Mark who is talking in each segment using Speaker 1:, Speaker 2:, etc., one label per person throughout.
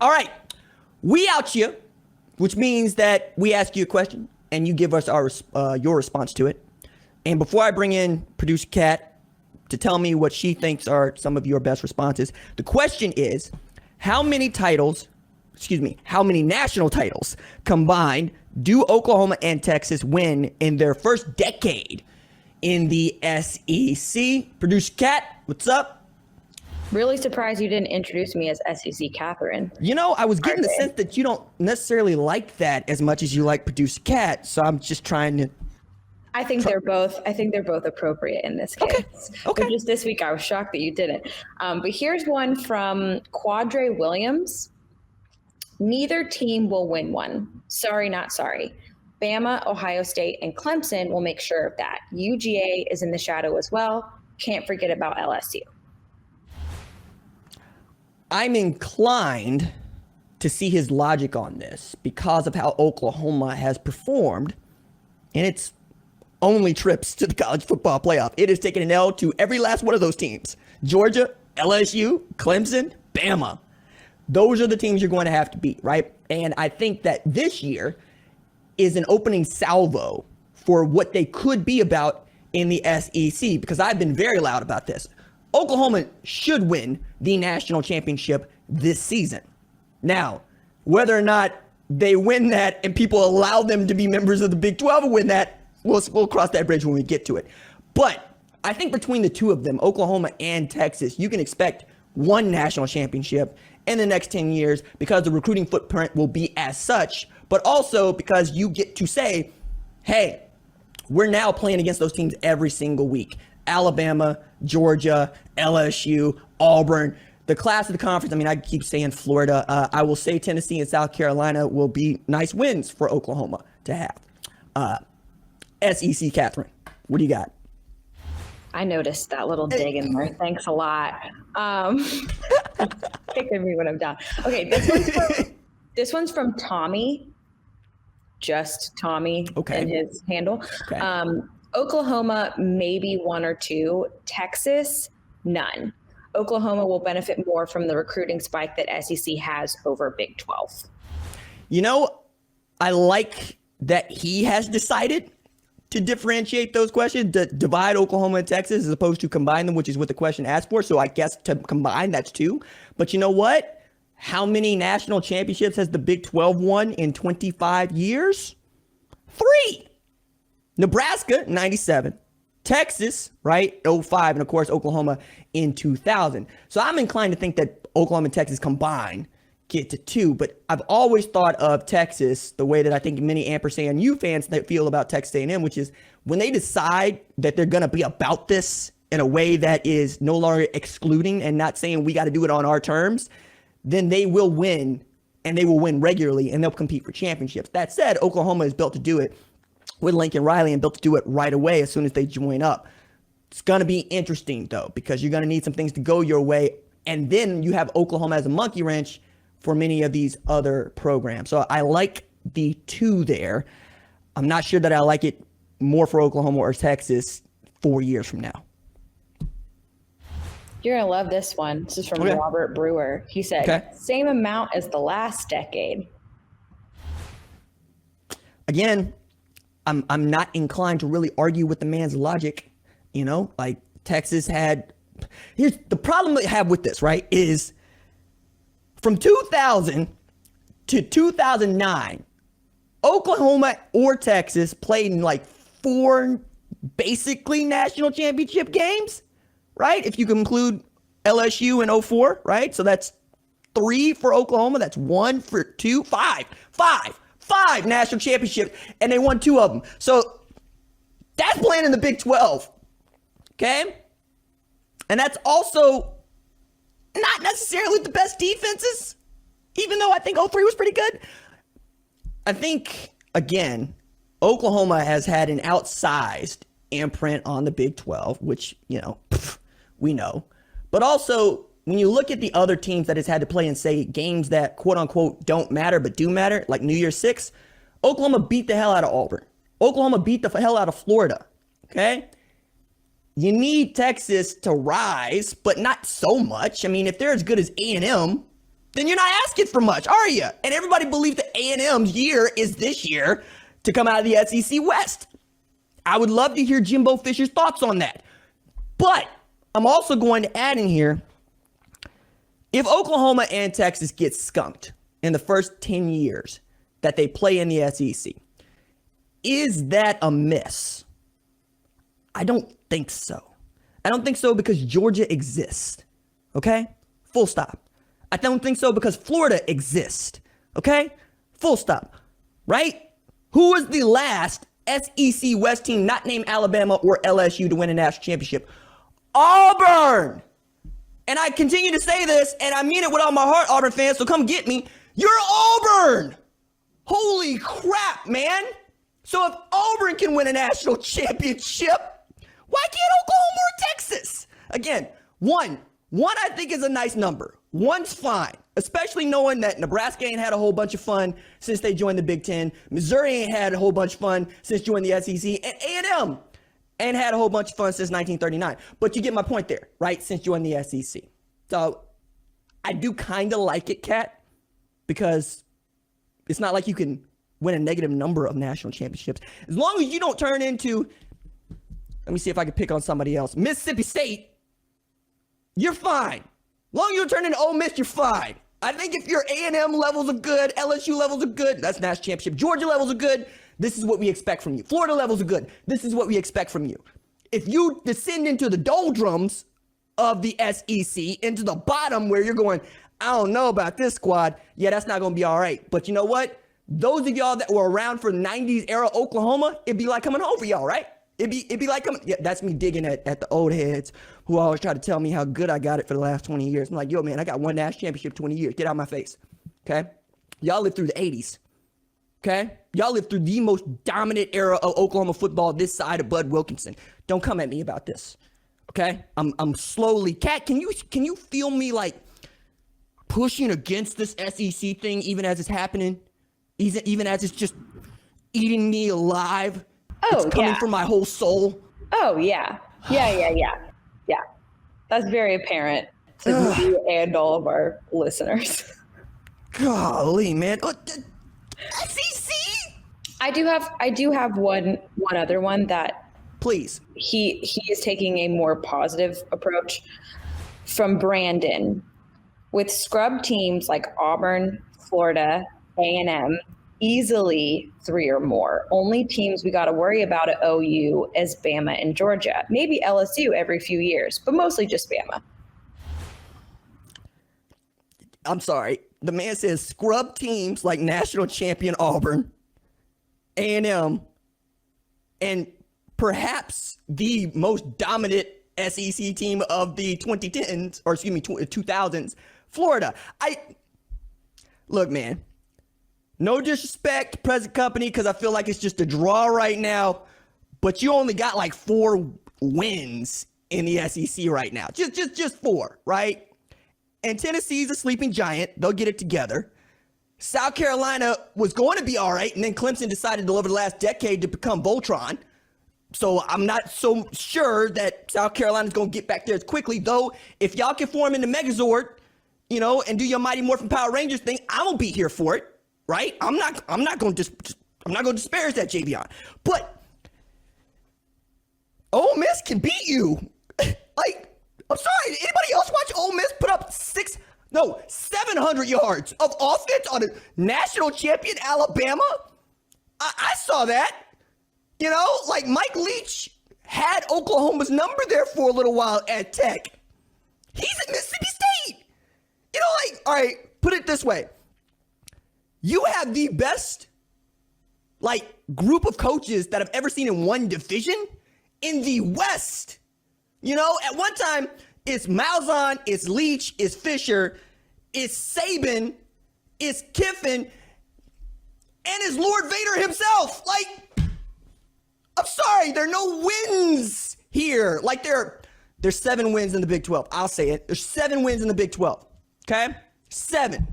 Speaker 1: All right. We Outchea, which means that we ask you a question and you give us your response to it. And before I bring in producer Kat to tell me what she thinks are some of your best responses, the question is, how many national titles combined do Oklahoma and Texas win in their first decade in the SEC? Producer Kat, what's up?
Speaker 2: Really surprised you didn't introduce me as SEC Catherine.
Speaker 1: You know, I was getting the sense that you don't necessarily like that as much as you like producer Kat, so I'm just trying to.
Speaker 2: I think they're both appropriate in this case.
Speaker 1: Okay.
Speaker 2: But just this week, I was shocked that you didn't. But here's one from Quadre Williams. Neither team will win one. Sorry, not sorry. Bama, Ohio State, and Clemson will make sure of that. UGA is in the shadow as well. Can't forget about LSU.
Speaker 1: I'm inclined to see his logic on this because of how Oklahoma has performed in its only trips to the college football playoff. It has taken an L to every last one of those teams. Georgia, LSU, Clemson, Bama. Those are the teams you're going to have to beat, right? And I think that this year is an opening salvo for what they could be about in the SEC, because I've been very loud about this. Oklahoma should win the national championship this season. Now, whether or not they win that and people allow them to be members of the Big 12 and win that, we'll cross that bridge when we get to it. But I think between the two of them, Oklahoma and Texas, you can expect one national championship in the next 10 years because the recruiting footprint will be as such, but also because you get to say, hey, we're now playing against those teams every single week. Alabama, Georgia, LSU, Auburn, the class of the conference. I mean, I keep saying Florida. I will say Tennessee and South Carolina will be nice wins for Oklahoma to have. SEC Catherine, what do you got?
Speaker 2: I noticed that little dig in there. Thanks a lot. Pick at me when I'm done. Okay, this one's from Tommy. Just Tommy in his handle. Okay. Oklahoma, maybe one or two. Texas, none. Oklahoma will benefit more from the recruiting spike that SEC has over Big 12.
Speaker 1: You know, I like that he has decided to differentiate those questions, to divide Oklahoma and Texas as opposed to combine them, which is what the question asked for. So I guess to combine, that's two. But you know what? How many national championships has the Big 12 won in 25 years? 3. Nebraska, 97. Texas, right, 05. And, of course, Oklahoma in 2000. So I'm inclined to think that Oklahoma and Texas combined get to 2. But I've always thought of Texas the way that I think many ampersand U fans that feel about Texas A&M, which is when they decide that they're going to be about this in a way that is no longer excluding and not saying we got to do it on our terms, then they will win, and they will win regularly, and they'll compete for championships. That said, Oklahoma is built to do it with Lincoln Riley and built to do it right away as soon as they join up. It's going to be interesting, though, because you're going to need some things to go your way, and then you have Oklahoma as a monkey wrench for many of these other programs. So I like the 2 there. I'm not sure that I like it more for Oklahoma or Texas 4 years from now.
Speaker 2: You're going to love this one. This is from Robert Brewer. He said, same amount as the last decade.
Speaker 1: Again, I'm not inclined to really argue with the man's logic. You know, like Texas had, here's the problem I have with this, right, is from 2000 to 2009, Oklahoma or Texas played in like 4 basically national championship games, right? If you include LSU in 04, right? So that's 3 for Oklahoma. That's 1 for 2, 5 national championships, and they won 2 of them. So that's playing in the Big 12, okay? And that's also not necessarily the best defenses, even though I think 03 was pretty good. I think, again, Oklahoma has had an outsized imprint on the Big 12, which, you know, we know. But also, when you look at the other teams that it's had to play in, say, games that, quote-unquote, don't matter but do matter, like New Year's 6, Oklahoma beat the hell out of Auburn. Oklahoma beat the hell out of Florida, okay? You need Texas to rise, but not so much. I mean, if they're as good as A&M, then you're not asking for much, are you? And everybody believes that A&M's year is this year to come out of the SEC West. I would love to hear Jimbo Fisher's thoughts on that. But I'm also going to add in here, if Oklahoma and Texas get skunked in the first 10 years that they play in the SEC, is that a miss? I don't think so. I don't think so because Georgia exists. Okay? Full stop. I don't think so because Florida exists. Okay? Full stop. Right? Who was the last SEC West team not named Alabama or LSU to win a national championship? Auburn! And I continue to say this, and I mean it with all my heart, Auburn fans, so come get me. You're Auburn! Holy crap, man! So if Auburn can win a national championship, why can't Oklahoma or Texas? Again, one I think is a nice number. One's fine, especially knowing that Nebraska ain't had a whole bunch of fun since they joined the Big Ten. Missouri ain't had a whole bunch of fun since joining the SEC. And A&M ain't had a whole bunch of fun since 1939. But you get my point there, right? Since joining the SEC. So I do kind of like it, Kat, because it's not like you can win a negative number of national championships. As long as you don't turn into, let me see if I can pick on somebody else, Mississippi State, you're fine. As long as you don't turn into Ole Miss, you're fine. I think if your A&M levels are good, LSU levels are good, that's national championship. Georgia levels are good, this is what we expect from you. Florida levels are good, this is what we expect from you. If you descend into the doldrums of the SEC, into the bottom where you're going, I don't know about this squad, yeah, that's not going to be all right. But you know what? Those of y'all that were around for 90s era Oklahoma, it'd be like coming home for y'all, right? It'd be like coming, yeah, that's me digging at the old heads who always try to tell me how good I got it for the last 20 years. I'm like, yo, man, I got one national championship 20 years. Get out of my face, okay? Y'all lived through the 80s, okay? Y'all lived through the most dominant era of Oklahoma football this side of Bud Wilkinson. Don't come at me about this, okay? I'm slowly, Kat, can you feel me like pushing against this SEC thing even as it's happening? Even as it's just eating me alive?
Speaker 2: Oh,
Speaker 1: it's coming from my whole soul.
Speaker 2: Oh, yeah. Yeah. That's very apparent to me and all of our listeners.
Speaker 1: Golly, man. SEC?
Speaker 2: I do have one other one that
Speaker 1: please.
Speaker 2: He is taking a more positive approach from Brandon. With scrub teams like Auburn, Florida, A&M, easily 3 or more. Only teams we got to worry about at OU is Bama and Georgia. Maybe LSU every few years, but mostly just Bama.
Speaker 1: I'm sorry. The man says scrub teams like national champion Auburn, A&M, and perhaps the most dominant SEC team of the 2010s, or excuse me, 2000s, Florida. Look, man. No disrespect, present company, because I feel like it's just a draw right now. But you only got like 4 wins in the SEC right now. Just 4, right? And Tennessee's a sleeping giant. They'll get it together. South Carolina was going to be all right, and then Clemson decided over the last decade to become Voltron. So I'm not so sure that South Carolina's going to get back there as quickly. Though, if y'all can form in the Megazord, and do your Mighty Morphin Power Rangers thing, I'm going to be here for it. Right? I'm not going to disparage that, Javion. But Ole Miss can beat you. Like, I'm sorry. Did anybody else watch Ole Miss put up 700 yards of offense on a national champion Alabama? I saw that. Like Mike Leach had Oklahoma's number there for a little while at Tech. He's at Mississippi State. All right, put it this way. You have the best, group of coaches that I've ever seen in one division in the West. At one time, it's Malzahn, it's Leach, it's Fisher, it's Saban, it's Kiffin, and it's Lord Vader himself. I'm sorry, there are no wins here. There's 7 wins in the Big 12. I'll say it. There's 7 wins in the Big 12. Okay? 7.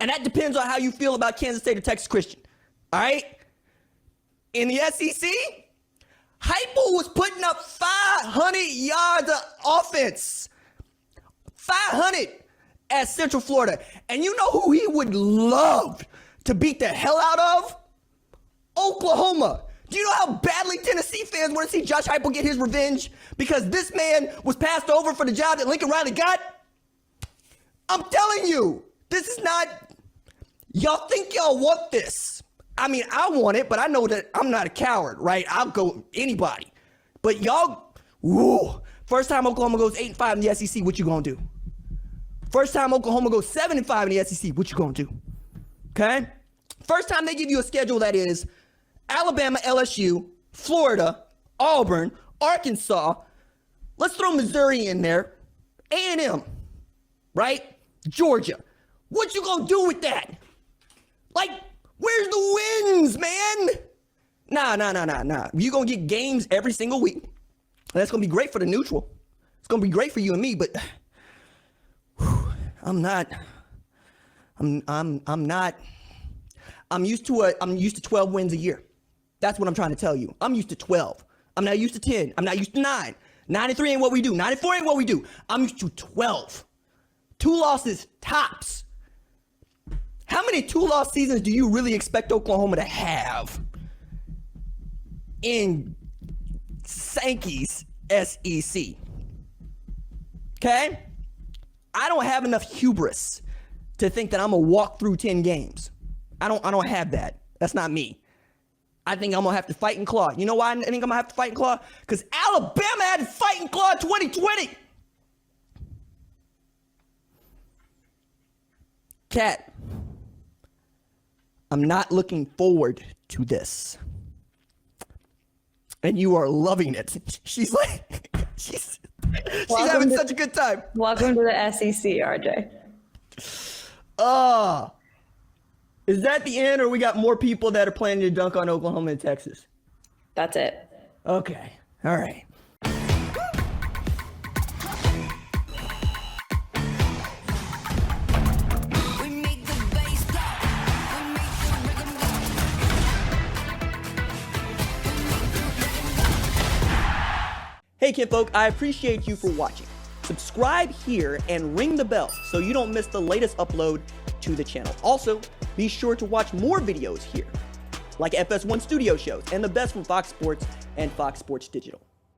Speaker 1: And that depends on how you feel about Kansas State or Texas Christian. All right? In the SEC, Heupel was putting up 500 yards of offense. 500. at Central Florida. And you know who he would love to beat the hell out of? Oklahoma. Do you know how badly Tennessee fans want to see Josh Heupel get his revenge? Because this man was passed over for the job that Lincoln Riley got? I'm telling you, this is not, y'all think y'all want this. I mean, I want it, but I know that I'm not a coward, right? I'll go anybody. But y'all, woo, first time Oklahoma goes 8-5 in the SEC, what you gonna do? First time Oklahoma goes 7-5 in the SEC, what you gonna do? Okay? First time they give you a schedule that is Alabama, LSU, Florida, Auburn, Arkansas. Let's throw Missouri in there. A&M, right? Georgia. What you gonna do with that? Like, where's the wins, man? Nah. You're gonna get games every single week. That's gonna be great for the neutral. It's gonna be great for you and me, but I'm used to 12 wins a year. That's what I'm trying to tell you. I'm used to 12. I'm not used to 10. I'm not used to 9. 9-3 ain't what we do. 9-4 ain't what we do. I'm used to 12. 2 losses tops. How many 2-loss seasons do you really expect Oklahoma to have in Sankey's SEC? Okay? I don't have enough hubris to think that I'm gonna walk through 10 games. I don't have that. That's not me. I think I'm gonna have to fight and claw. You know why I think I'm gonna have to fight and claw? Because Alabama had to fight and claw in 2020. Kat, I'm not looking forward to this. And you are loving it. She's like, she's having such a good time.
Speaker 2: Welcome to the SEC, RJ.
Speaker 1: Is that the end, or we got more people that are planning to dunk on Oklahoma and Texas?
Speaker 2: That's it.
Speaker 1: Okay. All right. Hey kinfolk, I appreciate you for watching. Subscribe here and ring the bell so you don't miss the latest upload to the channel. Also, be sure to watch more videos here, like FS1 Studio shows and the best from Fox Sports and Fox Sports Digital.